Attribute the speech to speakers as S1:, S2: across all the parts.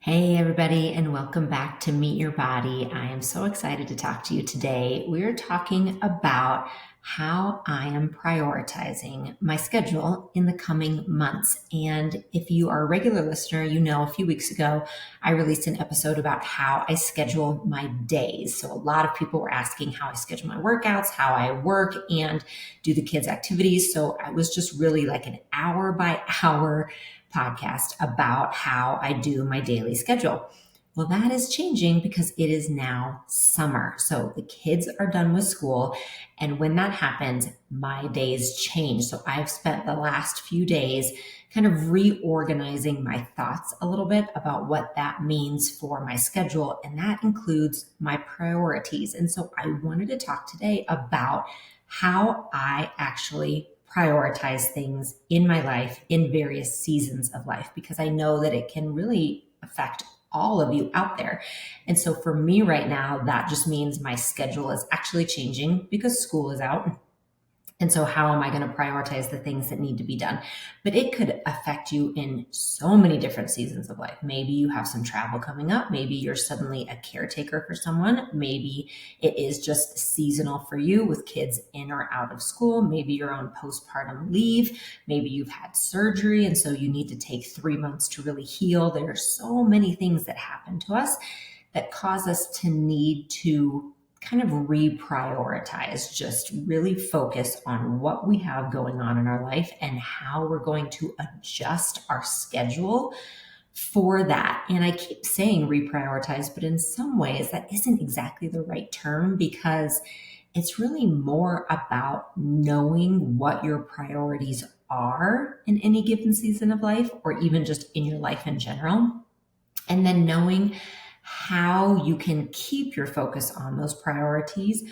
S1: Hey, everybody, and welcome back to Meet Your Body. I am so excited to talk to you today. We're talking about how I am prioritizing my schedule in the coming months. And if you are a regular listener, you know a few weeks ago, I released an episode about how I schedule my days. So a lot of people were asking how I schedule my workouts, how I work, and do the kids' activities. So I was just really like an hour by hour podcast about how I do my daily schedule. Well, that is changing because it is now summer. So the kids are done with school. And when that happens, my days change. So I've spent the last few days kind of reorganizing my thoughts a little bit about what that means for my schedule. And that includes my priorities. And so I wanted to talk today about how I actually prioritize things in my life in various seasons of life, because I know that it can really affect all of you out there. And so for me right now, that just means my schedule is actually changing because school is out. And so how am I going to prioritize the things that need to be done? But it could affect you in so many different seasons of life. Maybe you have some travel coming up. Maybe you're suddenly a caretaker for someone. Maybe it is just seasonal for you with kids in or out of school. Maybe you're on postpartum leave. Maybe you've had surgery, and so you need to take 3 months to really heal. There are so many things that happen to us that cause us to need to kind of reprioritize, just really focus on what we have going on in our life and how we're going to adjust our schedule for that. And I keep saying reprioritize, but in some ways that isn't exactly the right term, because it's really more about knowing what your priorities are in any given season of life, or even just in your life in general. And then knowing how you can keep your focus on those priorities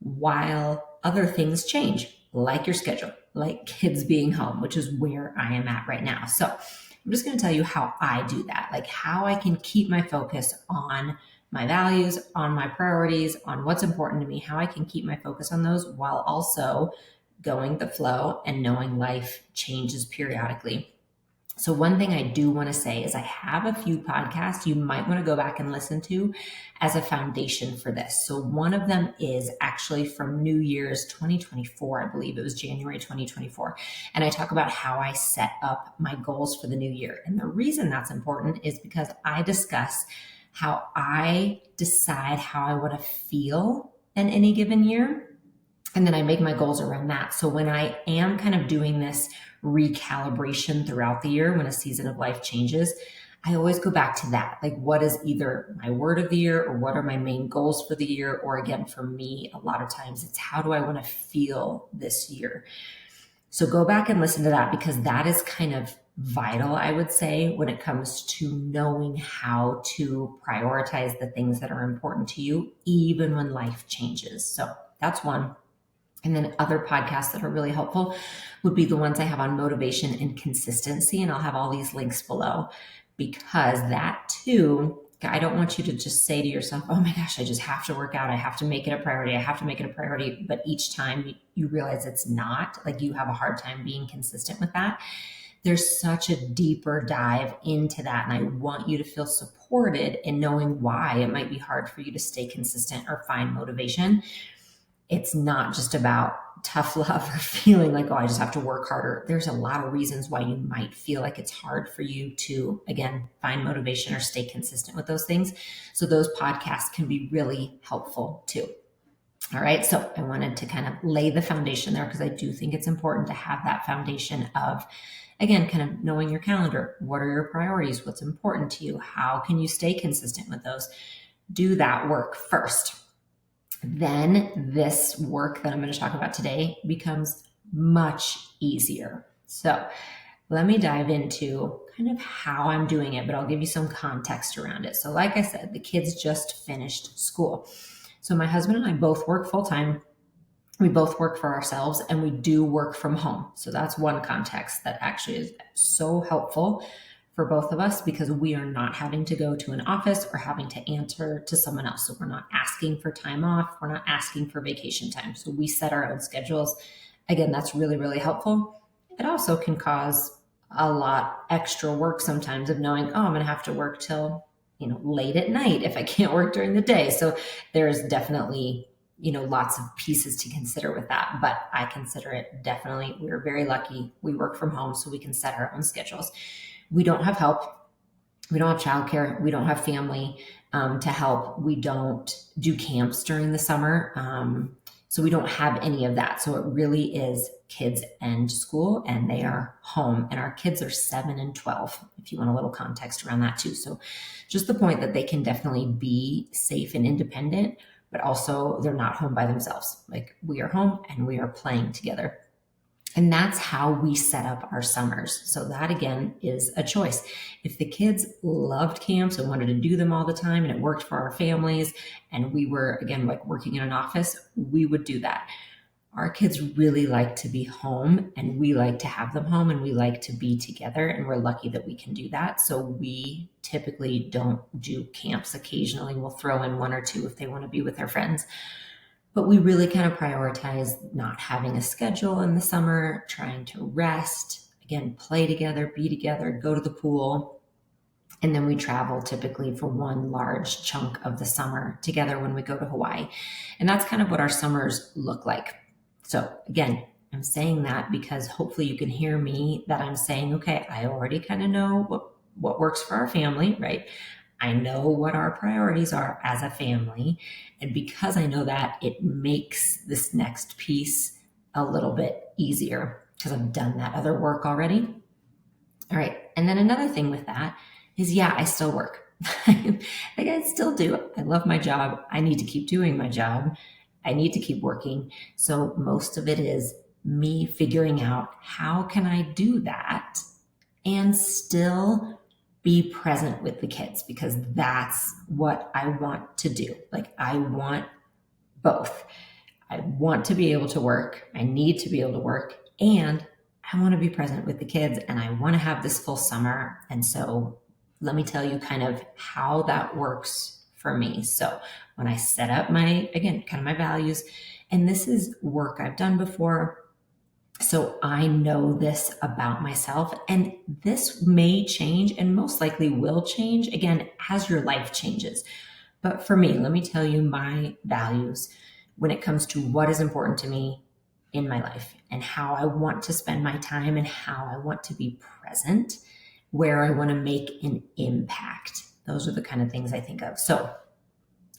S1: while other things change, like your schedule, like kids being home, which is where I am at right now. So I'm just going to tell you how I do that, like how I can keep my focus on my values, on my priorities, on what's important to me, how I can keep my focus on those while also going the flow and knowing life changes periodically. So one thing I do want to say is I have a few podcasts you might want to go back and listen to as a foundation for this. So one of them is actually from New Year's 2024. I believe it was January 2024. And I talk about how I set up my goals for the new year. And the reason that's important is because I discuss how I decide how I want to feel in any given year. And then I make my goals around that. So when I am kind of doing this recalibration throughout the year, when a season of life changes, I always go back to that. Like, what is either my word of the year, or what are my main goals for the year? Or again, for me, a lot of times it's how do I want to feel this year? So go back and listen to that, because that is kind of vital, I would say, when it comes to knowing how to prioritize the things that are important to you, even when life changes. So that's one. And then other podcasts that are really helpful would be the ones I have on motivation and consistency. And I'll have all these links below, because that too, I don't want you to just say to yourself, oh my gosh, I just have to work out. I have to make it a priority. I have to make it a priority. But each time you realize it's not, like you have a hard time being consistent with that. There's such a deeper dive into that. And I want you to feel supported in knowing why it might be hard for you to stay consistent or find motivation. It's not just about tough love or feeling like, oh, I just have to work harder. There's a lot of reasons why you might feel like it's hard for you to, again, find motivation or stay consistent with those things. So those podcasts can be really helpful too. All right. So I wanted to kind of lay the foundation there, because I do think it's important to have that foundation of, again, kind of knowing your calendar. What are your priorities? What's important to you? How can you stay consistent with those? Do that work first. Then this work that I'm going to talk about today becomes much easier. So let me dive into kind of how I'm doing it, but I'll give you some context around it. So like I said, the kids just finished school. So my husband and I both work full time. We both work for ourselves, and we do work from home. So that's one context that actually is so helpful for both of us, because we are not having to go to an office or having to answer to someone else. So we're not asking for time off. We're not asking for vacation time. So we set our own schedules. Again, that's really, really helpful. It also can cause a lot extra work sometimes of knowing, oh, I'm going to have to work till late at night if I can't work during the day. So there's definitely, lots of pieces to consider with that, but I consider it definitely, we're very lucky. We work from home, so we can set our own schedules. We don't have help. We don't have childcare. We don't have family to help. We don't do camps during the summer. So we don't have any of that. So it really is kids and school, and they are home. And our kids are 7 and 12, if you want a little context around that too. So just the point that they can definitely be safe and independent, but also they're not home by themselves. Like, we are home and we are playing together. And that's how we set up our summers. So that, again, is a choice. If the kids loved camps and wanted to do them all the time and it worked for our families, and we were, again, like working in an office, we would do that. Our kids really like to be home, and we like to have them home, and we like to be together, and we're lucky that we can do that. So we typically don't do camps. Occasionally we'll throw in 1 or 2 if they want to be with their friends. But we really kind of prioritize not having a schedule in the summer, trying to rest, again, play together, be together, go to the pool. And then we travel typically for one large chunk of the summer together when we go to Hawaii. And that's kind of what our summers look like. So again, I'm saying that because hopefully you can hear me that I'm saying, okay, I already kind of know what works for our family, right? I know what our priorities are as a family. And because I know that, it makes this next piece a little bit easier because I've done that other work already. All right. And then another thing with that is, yeah, I still work. Like, I still do. I love my job. I need to keep doing my job. I need to keep working. So most of it is me figuring out, how can I do that and still be present with the kids, because that's what I want to do. Like, I want both. I want to be able to work. I need to be able to work, and I want to be present with the kids, and I want to have this full summer. And so let me tell you kind of how that works for me. So when I set up my values, and this is work I've done before, so I know this about myself, and this may change and most likely will change again as your life changes. But for me, let me tell you my values when it comes to what is important to me in my life and how I want to spend my time and how I want to be present, where I want to make an impact. Those are the kind of things I think of. So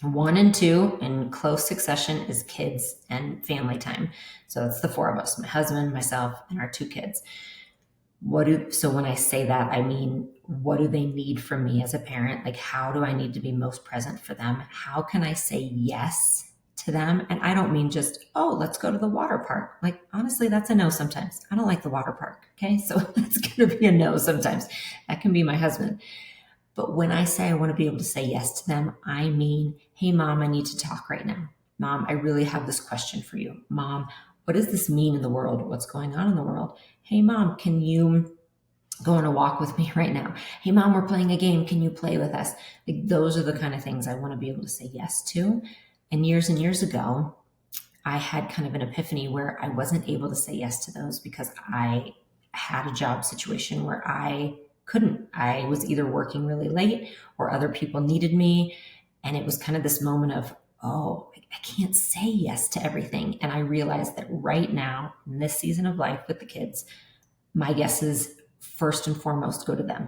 S1: 1 and 2 in close succession is kids and family time. So that's the 4 of us, my husband, myself, and our 2 kids. So when I say that, I mean, what do they need from me as a parent? Like, how do I need to be most present for them? How can I say yes to them? And I don't mean just, oh, let's go to the water park. Like, honestly, that's a no sometimes. I don't like the water park. Okay. So that's going to be a no sometimes. That can be my husband. But when I say I want to be able to say yes to them, I mean, hey, Mom, I need to talk right now. Mom, I really have this question for you. Mom, what does this mean in the world? What's going on in the world? Hey, Mom, can you go on a walk with me right now? Hey, Mom, we're playing a game. Can you play with us? Like, those are the kind of things I want to be able to say yes to. And years ago, I had kind of an epiphany where I wasn't able to say yes to those because I had a job situation where I couldn't. I was either working really late or other people needed me. And it was kind of this moment of, oh, I can't say yes to everything. And I realized that right now, in this season of life with the kids, my yeses first and foremost go to them.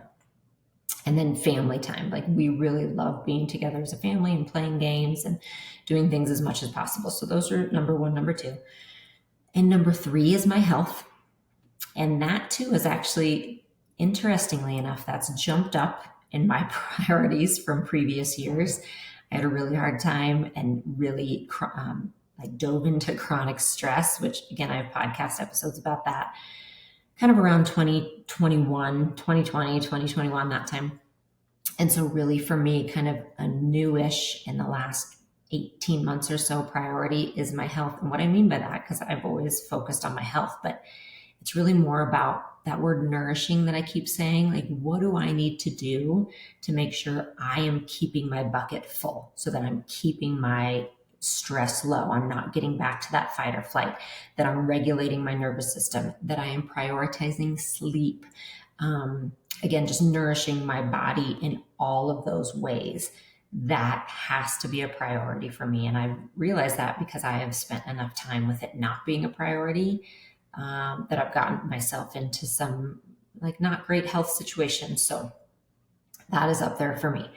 S1: And then family time. Like, we really love being together as a family and playing games and doing things as much as possible. So those are number 1, number 2. And number 3 is my health. And that too is actually, interestingly enough, that's jumped up in my priorities from previous years. I had a really hard time and really I dove into chronic stress, which again, I have podcast episodes about that, kind of around 2021, 2020, 2021, that time. And so really for me, kind of a newish in the last 18 months or so priority is my health. And what I mean by that, because I've always focused on my health, but it's really more about that word nourishing that I keep saying. Like, what do I need to do to make sure I am keeping my bucket full so that I'm keeping my stress low? I'm not getting back to that fight or flight, that I'm regulating my nervous system, that I am prioritizing sleep. again, just nourishing my body in all of those ways. That has to be a priority for me. And I realize that because I have spent enough time with it not being a priority, that I've gotten myself into some like not great health situations. So that is up there for me.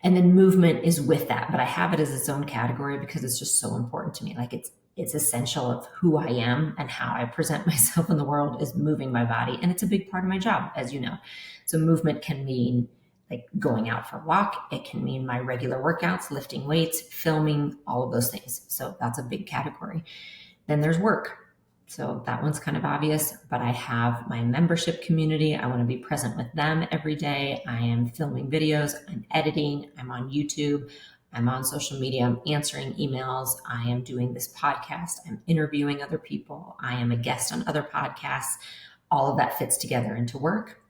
S1: And then movement is with that, but I have it as its own category because it's just so important to me. Like it's essential of who I am and how I present myself in the world is moving my body. And it's a big part of my job, as you know. So movement can mean like going out for a walk. It can mean my regular workouts, lifting weights, filming, all of those things. So that's a big category. Then there's work. So that one's kind of obvious, but I have my membership community. I want to be present with them every day. I am filming videos, I'm editing, I'm on YouTube, I'm on social media, I'm answering emails, I am doing this podcast, I'm interviewing other people, I am a guest on other podcasts. All of that fits together into work.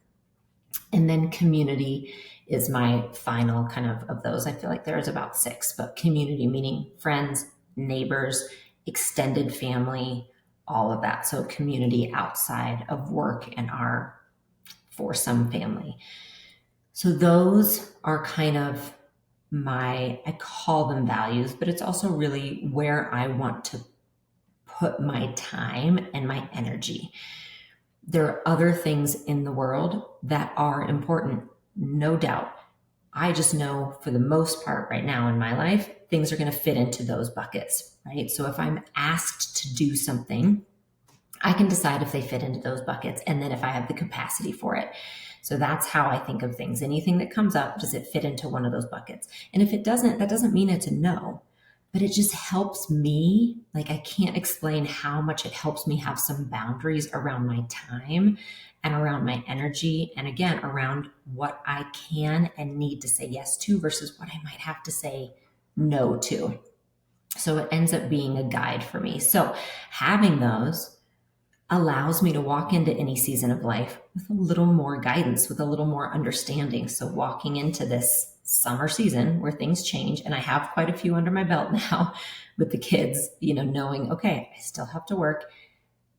S1: And then community is my final kind of those. I feel like there's about 6, but community meaning friends, neighbors, extended family, all of that. So community outside of work and our foursome family. So those are kind of I call them values, but it's also really where I want to put my time and my energy. There are other things in the world that are important, no doubt. I just know for the most part right now in my life, things are going to fit into those buckets, right? So if I'm asked to do something, I can decide if they fit into those buckets and then if I have the capacity for it. So that's how I think of things. Anything that comes up, does it fit into one of those buckets? And if it doesn't, that doesn't mean it's a no, but it just helps me. Like I can't explain how much it helps me have some boundaries around my time and around my energy. And again, around what I can and need to say yes to versus what I might have to say no to. So it ends up being a guide for me. So having those allows me to walk into any season of life with a little more guidance, with a little more understanding. So walking into this summer season where things change, and I have quite a few under my belt now with the kids, knowing, okay, I still have to work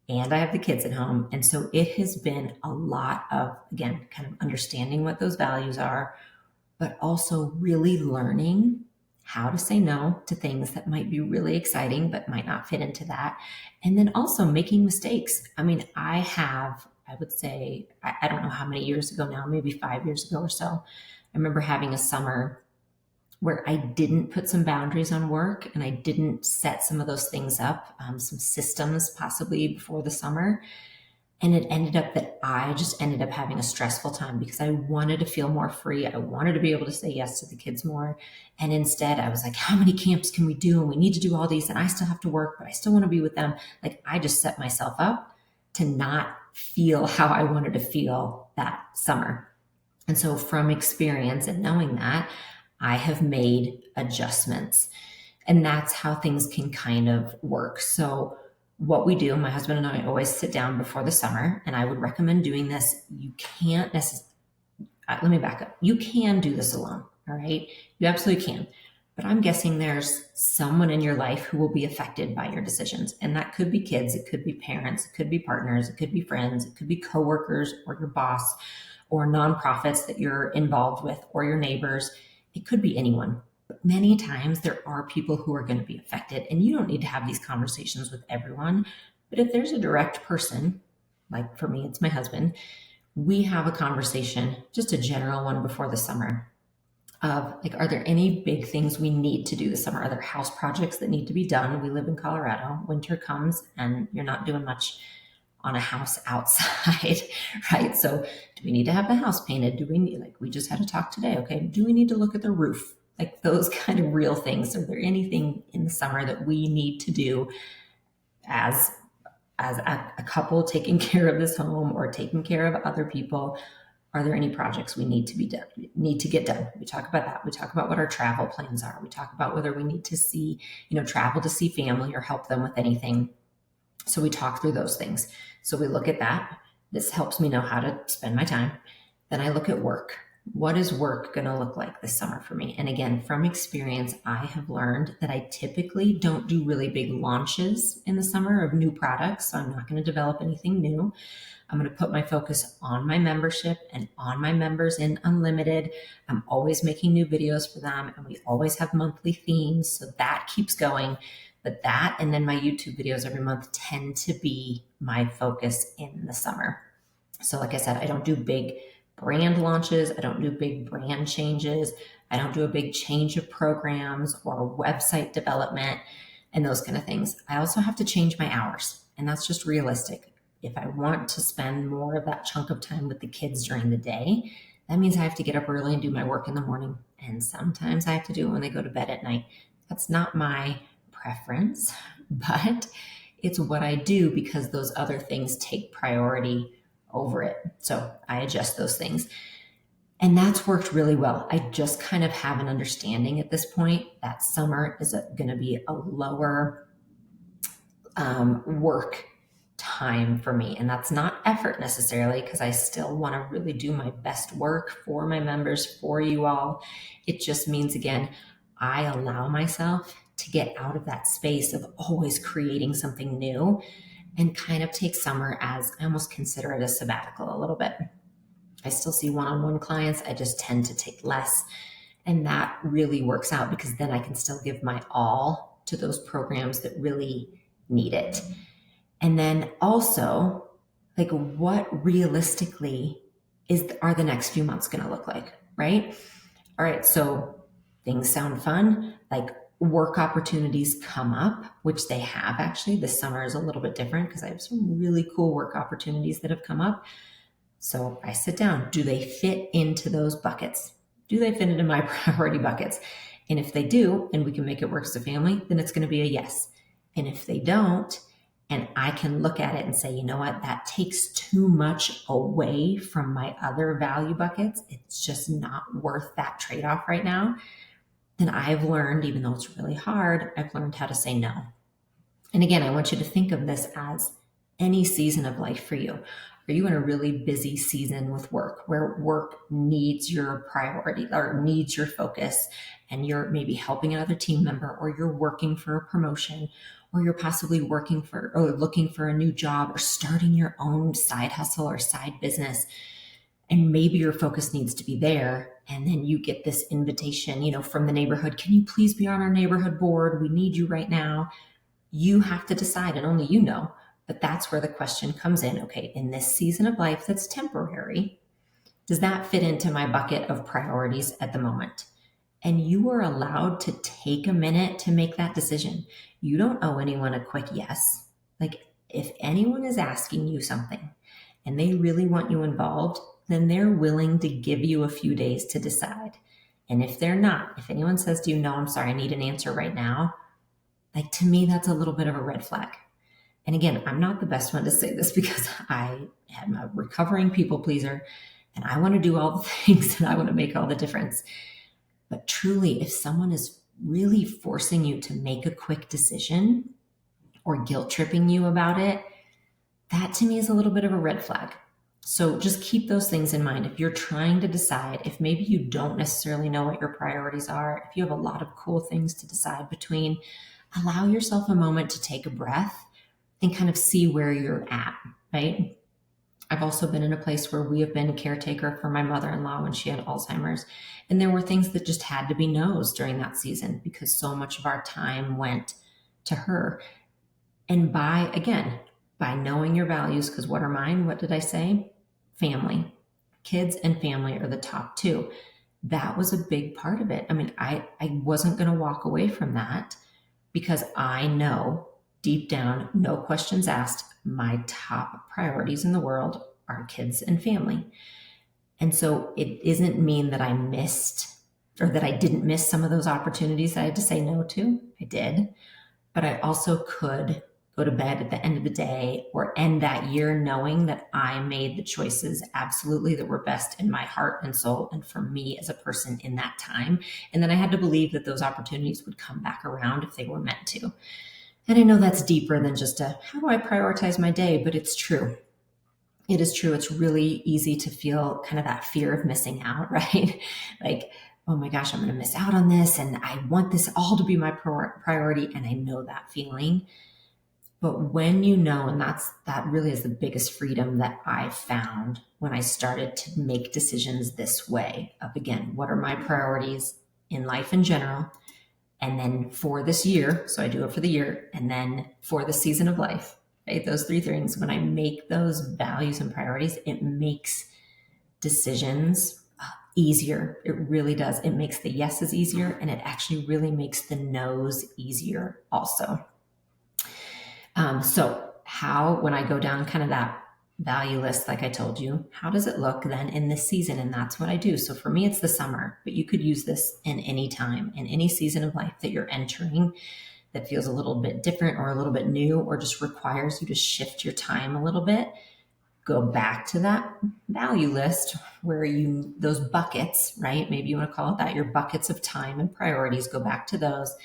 S1: and I have the kids at home. And so it has been a lot of, again, kind of understanding what those values are, but also really learning how to say no to things that might be really exciting, but might not fit into that. And then also making mistakes. I mean, I would say, I don't know how many years ago now, maybe 5 years ago or so, I remember having a summer where I didn't put some boundaries on work and I didn't set some of those things up, some systems possibly before the summer. And it ended up that I just ended up having a stressful time because I wanted to feel more free. I wanted to be able to say yes to the kids more. And instead I was like, how many camps can we do? And we need to do all these and I still have to work, but I still want to be with them. Like I just set myself up to not feel how I wanted to feel that summer. And so from experience and knowing that, I have made adjustments. And that's how things can kind of work. So what we do, my husband and I always sit down before the summer, and I would recommend doing this. You can't necessarily, let me back up. You can do this alone, all right? You absolutely can. But I'm guessing there's someone in your life who will be affected by your decisions. And that could be kids, it could be parents, it could be partners, it could be friends, it could be coworkers or your boss or nonprofits that you're involved with or your neighbors. It could be anyone. Many times there are people who are going to be affected and you don't need to have these conversations with everyone. But if there's a direct person, like for me, it's my husband, we have a conversation, just a general one before the summer of like, are there any big things we need to do this summer? Are there house projects that need to be done? We live in Colorado. Winter comes and you're not doing much on a house outside, right? So do we need to have the house painted? Do we need, like we just had a talk today, okay, do we need to look at the roof? Like those kind of real things. Are there anything in the summer that we need to do as a couple taking care of this home or taking care of other people? Are there any projects we need to get done? We talk about that. We talk about what our travel plans are. We talk about whether we need to travel to see family or help them with anything. So we talk through those things. So we look at that. This helps me know how to spend my time. Then I look at work. What is work going to look like this summer for me? And again, from experience, I have learned that I typically don't do really big launches in the summer of new products. So I'm not going to develop anything new. I'm going to put my focus on my membership and on my members in Unlimited. I'm always making new videos for them, and we always have monthly themes. So that keeps going. But that and then my YouTube videos every month tend to be my focus in the summer. So, like I said, I don't do big brand launches. I don't do big brand changes. I don't do a big change of programs or website development and those kind of things. I also have to change my hours, and that's just realistic. If I want to spend more of that chunk of time with the kids during the day, that means I have to get up early and do my work in the morning. And sometimes I have to do it when they go to bed at night. That's not my preference, but it's what I do because those other things take priority over it. So I adjust those things. And that's worked really well. I just kind of have an understanding at this point that summer is going to be a lower work time for me. And that's not effort necessarily, because I still want to really do my best work for my members, for you all. It just means, again, I allow myself to get out of that space of always creating something new and kind of take summer as, I almost consider it a sabbatical a little bit. I still see one-on-one clients. I just tend to take less. And that really works out because then I can still give my all to those programs that really need it. And then also, like, what realistically are the next few months going to look like, right? All right, so things sound fun. Like, work opportunities come up, which they have actually. This summer is a little bit different because I have some really cool work opportunities that have come up. So I sit down. Do they fit into those buckets? Do they fit into my priority buckets? And if they do, and we can make it work as a family, then it's going to be a yes. And if they don't, and I can look at it and say, you know what, that takes too much away from my other value buckets. It's just not worth that trade-off right now. Then I've learned, even though it's really hard, I've learned how to say no. And again, I want you to think of this as any season of life for you. Are you in a really busy season with work where work needs your priority or needs your focus, and you're maybe helping another team member, or you're working for a promotion, or you're possibly working for or looking for a new job or starting your own side hustle or side business, and maybe your focus needs to be there, and then you get this invitation, from the neighborhood, can you please be on our neighborhood board? We need you right now. You have to decide, and only you know. But that's where the question comes in. Okay, in this season of life that's temporary, does that fit into my bucket of priorities at the moment? And you are allowed to take a minute to make that decision. You don't owe anyone a quick yes. Like, if anyone is asking you something and they really want you involved, then they're willing to give you a few days to decide. And if they're not, if anyone says to you, no, I'm sorry, I need an answer right now, like, to me, that's a little bit of a red flag. And again, I'm not the best one to say this because I am a recovering people pleaser and I want to do all the things and I want to make all the difference. But truly, if someone is really forcing you to make a quick decision or guilt tripping you about it, that to me is a little bit of a red flag. So just keep those things in mind. If you're trying to decide, if maybe you don't necessarily know what your priorities are, if you have a lot of cool things to decide between, allow yourself a moment to take a breath and kind of see where you're at, right? I've also been in a place where we have been a caretaker for my mother-in-law when she had Alzheimer's. And there were things that just had to be no's during that season because so much of our time went to her. And by knowing your values, because what are mine? What did I say? Family. Kids and family are the top two. That was a big part of it. I mean, I wasn't going to walk away from that because I know deep down, no questions asked, my top priorities in the world are kids and family. And so it doesn't mean that I missed or that I didn't miss some of those opportunities that I had to say no to. I did. But I also could go to bed at the end of the day or end that year knowing that I made the choices absolutely that were best in my heart and soul and for me as a person in that time. And then I had to believe that those opportunities would come back around if they were meant to. And I know that's deeper than just how do I prioritize my day, but it's true. it is true. It's really easy to feel kind of that fear of missing out, right? Like, oh my gosh, I'm going to miss out on this. And I want this all to be my priority. And I know that feeling. But when you know, and that really is the biggest freedom that I found when I started to make decisions this way of, again, what are my priorities in life in general? And then for this year, so I do it for the year, and then for the season of life, right? Those three things, when I make those values and priorities, it makes decisions easier. It really does. It makes the yeses easier, and it actually really makes the nos easier also. So how, when I go down kind of that value list, like I told you, how does it look then in this season? And that's what I do. So for me, it's the summer, but you could use this in any time, in any season of life that you're entering that feels a little bit different or a little bit new, or just requires you to shift your time a little bit. Go back to that value list where those buckets, right? Maybe you want to call it that, your buckets of time and priorities, go back to those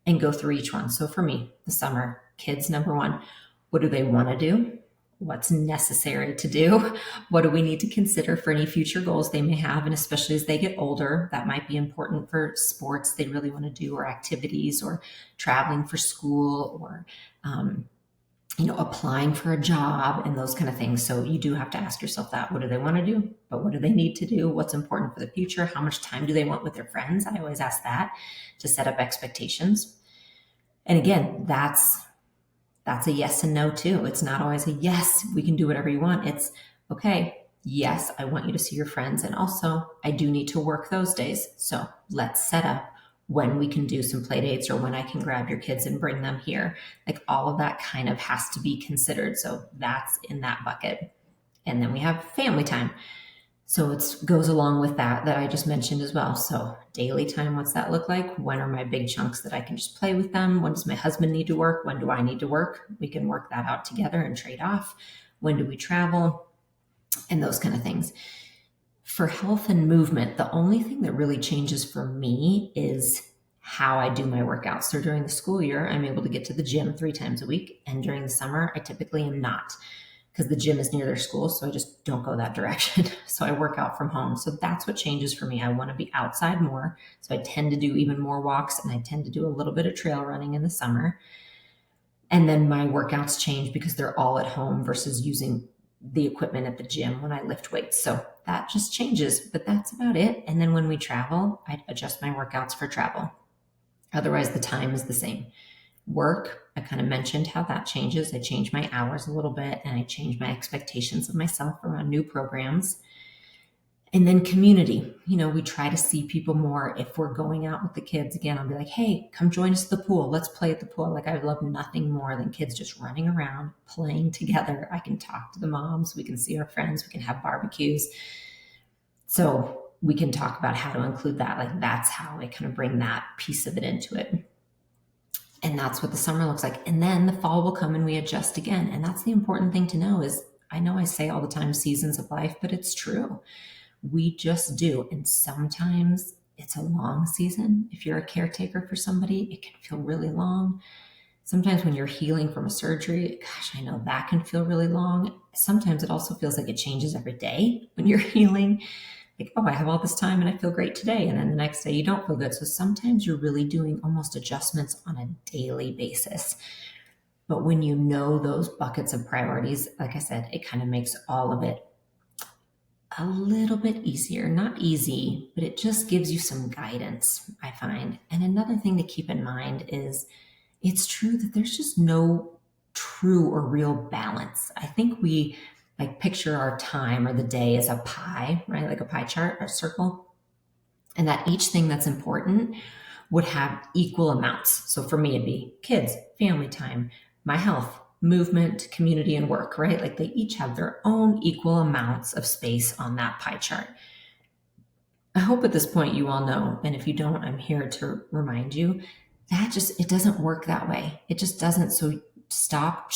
S1: and go through each one. So for me, the summer, kids, number one, what do they want to do? What's necessary to do? What do we need to consider for any future goals they may have? And especially as they get older, that might be important for sports they really want to do, or activities, or traveling for school, or, applying for a job and those kind of things. So you do have to ask yourself that. What do they want to do? But what do they need to do? What's important for the future? How much time do they want with their friends? I always ask that to set up expectations. And again, that's a yes and no too. It's not always a yes, we can do whatever you want. It's okay. Yes, I want you to see your friends. And also I do need to work those days. So let's set up when we can do some play dates, or when I can grab your kids and bring them here. Like, all of that kind of has to be considered. So that's in that bucket. And then we have family time. So it goes along with that I just mentioned as well. So daily time, what's that look like? When are my big chunks that I can just play with them? When does my husband need to work? When do I need to work? We can work that out together and trade off. When do we travel? And those kind of things. For health and movement, the only thing that really changes for me is how I do my workouts. So during the school year, I'm able to get to the gym 3 times a week. And during the summer, I typically am not, because the gym is near their school. So I just don't go that direction. So I work out from home. So that's what changes for me. I want to be outside more. So I tend to do even more walks, and I tend to do a little bit of trail running in the summer. And then my workouts change because they're all at home versus using the equipment at the gym when I lift weights. So that just changes, but that's about it. And then when we travel, I adjust my workouts for travel. Otherwise, the time is the same. Work, I kind of mentioned how that changes. I change my hours a little bit, and I change my expectations of myself around new programs. And then community, we try to see people more. If we're going out with the kids, again, I'll be like, hey, come join us at the pool. Let's play at the pool. Like, I love nothing more than kids just running around, playing together. I can talk to the moms. We can see our friends. We can have barbecues. So we can talk about how to include that. Like, that's how I kind of bring that piece of it into it. And that's what the summer looks like. And then the fall will come and we adjust again. And that's the important thing to know is, I know I say all the time seasons of life, but it's true. We just do. And sometimes it's a long season. If you're a caretaker for somebody, it can feel really long. Sometimes when you're healing from a surgery, gosh, I know that can feel really long. Sometimes it also feels like it changes every day when you're healing. Like, oh, I have all this time and I feel great today. And then the next day you don't feel good. So sometimes you're really doing almost adjustments on a daily basis. But when you know those buckets of priorities, like I said, it kind of makes all of it a little bit easier. Not easy, but it just gives you some guidance, I find. And another thing to keep in mind is, it's true that there's just no true or real balance. I think we picture our time or the day as a pie, right? Like a pie chart or circle. And that each thing that's important would have equal amounts. So for me, it'd be kids, family time, my health, movement, community, and work, right? Like, they each have their own equal amounts of space on that pie chart. I hope at this point you all know, and if you don't, I'm here to remind you, that it doesn't work that way. It just doesn't. So stop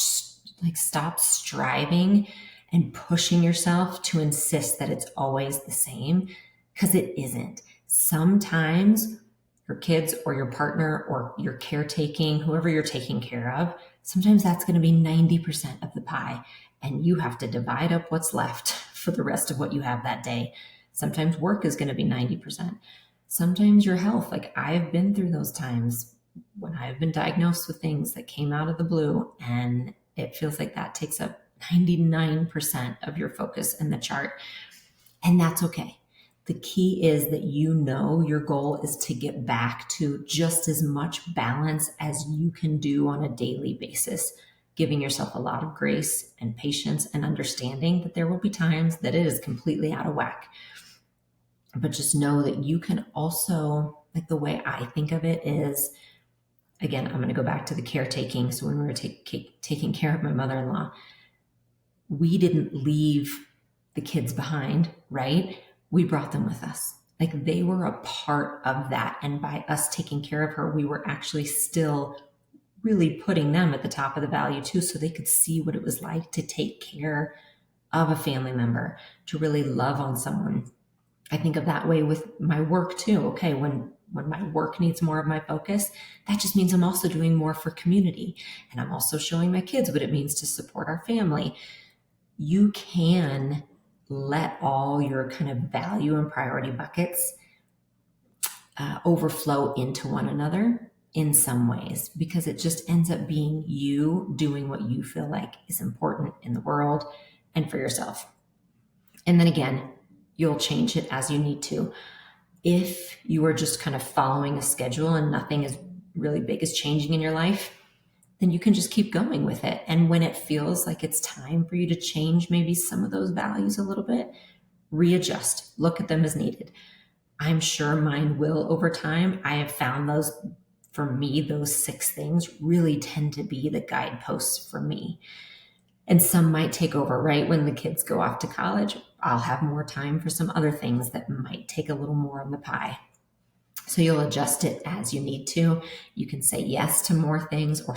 S1: striving and pushing yourself to insist that it's always the same, because it isn't. Sometimes your kids or your partner or your caretaking, whoever you're taking care of, sometimes that's going to be 90% of the pie. and you have to divide up what's left for the rest of what you have that day. Sometimes work is going to be 90%. Sometimes your health, like I've been through those times when I've been diagnosed with things that came out of the blue, and it feels like that takes up 99% of your focus in the chart. And that's okay. The key is that you know your goal is to get back to just as much balance as you can do on a daily basis, giving yourself a lot of grace and patience and understanding that there will be times that it is completely out of whack. But just know that you can also, like the way I think of it is, again, I'm going to go back to the caretaking. So when we were taking care of my mother-in-law, we didn't leave the kids behind, right? We brought them with us. Like they were a part of that. And by us taking care of her, we were actually still really putting them at the top of the value too, so they could see what it was like to take care of a family member, to really love on someone. I think of that way with my work too. Okay, when my work needs more of my focus, that just means I'm also doing more for community. And I'm also showing my kids what it means to support our family. You can let all your kind of value and priority buckets overflow into one another in some ways, because it just ends up being you doing what you feel like is important in the world and for yourself. And then again, you'll change it as you need to. If you are just kind of following a schedule and nothing is really big is changing in your life, then you can just keep going with it. And when it feels like it's time for you to change maybe some of those values a little bit, readjust, look at them as needed. I'm sure mine will over time. I have found those, for me, those 6 things really tend to be the guideposts for me. And some might take over, right? When the kids go off to college, I'll have more time for some other things that might take a little more of the pie. So you'll adjust it as you need to. You can say yes to more things or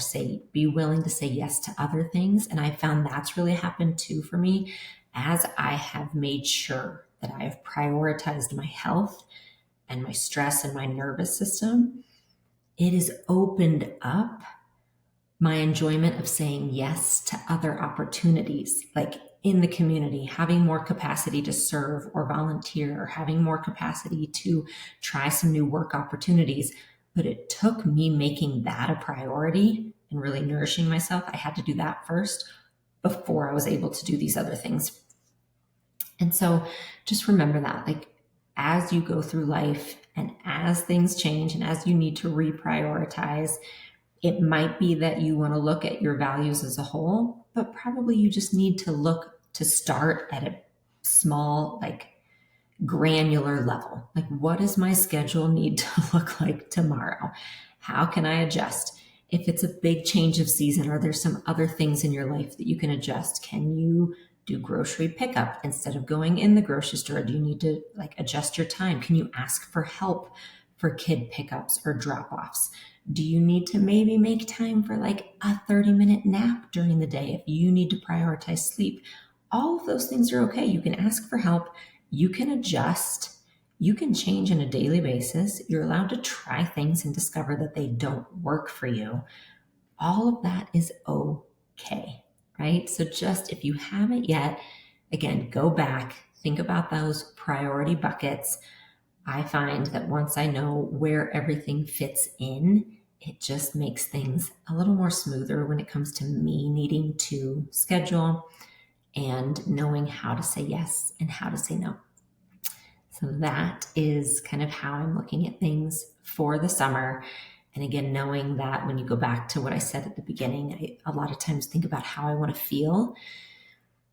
S1: be willing to say yes to other things. And I found that's really happened too for me as I have made sure that I have prioritized my health and my stress and my nervous system. It has opened up my enjoyment of saying yes to other opportunities, like in the community, having more capacity to serve or volunteer, or having more capacity to try some new work opportunities. But it took me making that a priority and really nourishing myself. I had to do that first before I was able to do these other things. And so just remember that, like, as you go through life and as things change and as you need to reprioritize, it might be that you want to look at your values as a whole, but probably you just need to look to start at a small, like granular level. Like, what does my schedule need to look like tomorrow? How can I adjust? If it's a big change of season, are there some other things in your life that you can adjust? Can you do grocery pickup instead of going in the grocery store? Do you need to like adjust your time? Can you ask for help for kid pickups or drop-offs? Do you need to maybe make time for like a 30-minute nap during the day if you need to prioritize sleep? All of those things are okay. You can ask for help. You can adjust. You can change on a daily basis. You're allowed to try things and discover that they don't work for you. All of that is okay, right? So just if you haven't yet, again, go back, think about those priority buckets. I find that once I know where everything fits in, it just makes things a little more smoother when it comes to me needing to schedule and knowing how to say yes and how to say no. So that is kind of how I'm looking at things for the summer. And again, knowing that when you go back to what I said at the beginning, I a lot of times think about how I want to feel.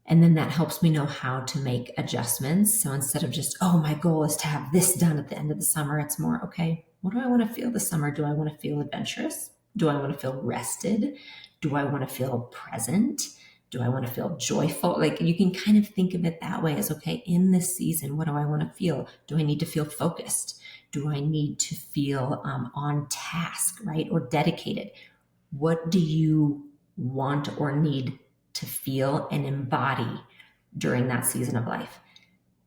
S1: And then that helps me know how to make adjustments. So instead of just, oh, my goal is to have this done at the end of the summer, it's more, okay, what do I want to feel this summer? Do I want to feel adventurous? Do I want to feel rested? Do I want to feel present? Do I want to feel joyful? Like, you can kind of think of it that way as, okay, in this season, what do I want to feel? Do I need to feel focused? Do I need to feel on task, right? Or dedicated? What do you want or need to feel and embody during that season of life?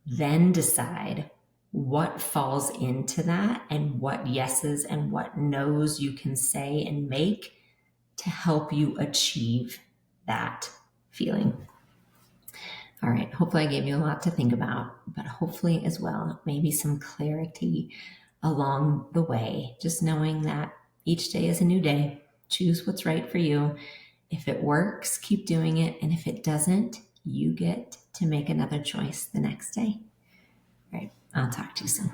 S1: Then decide what falls into that and what yeses and what nos you can say and make to help you achieve that feeling. All right. Hopefully, I gave you a lot to think about, but hopefully, as well, maybe some clarity along the way. Just knowing that each day is a new day. Choose what's right for you. If it works, keep doing it. And if it doesn't, you get to make another choice the next day. All right. I'll talk to you soon.